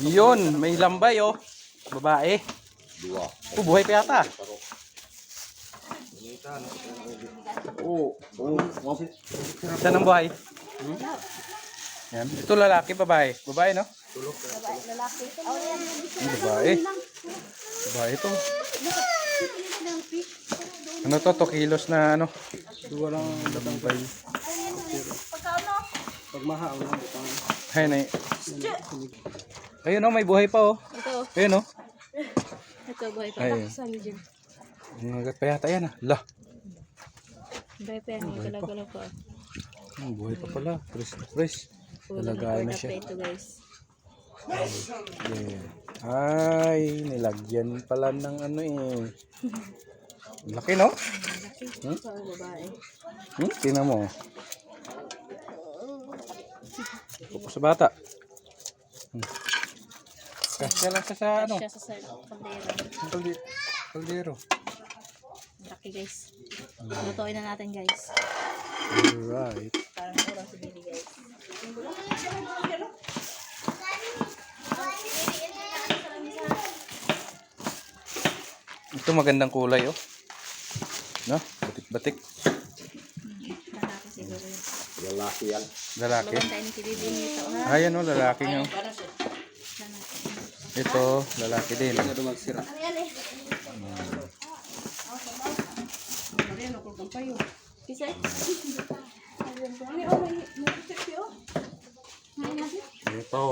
Yun, may lambay oh. Babae. Buhay pa yata. Saan ang buhay? Yan. Ito lalaki, babae. Babae, no? Lalaki. Babae. Babae ito. Ano to? 2 kilos na ano? Duwa lang Lambay. pagmahaw na. Ayun eh. Ayun oh, may buhay pa oh. Ito. Ayun oh. Ito, buhay pa. Ayun. Saan dyan? Nangagat pa yata yan ah. Lah. Buhay pa yan. May galaw-galaw pa. Buhay pa pala. Fresh. Nalagay na siya. Ito guys. Yeah. Ay, nilagyan pala ng ano eh. Laki no? Ito ang babae. Tingnan mo. Pupo sa bata. Kasya lang siya sa ano? Siya sa kaldero. Kaldero. Laki guys. Lutuin na natin guys. Alright. Parang kurang si Billy guys. Ito magandang kulay oh. No? Batik-batik. Lalaki siguro yun. Lalaki yan. Lalaki. Maganda ni si Bibi nito ha. Ayan oh, lalaki nyo. Ito, lalaki din. Ano magsira? Kisay? Ito.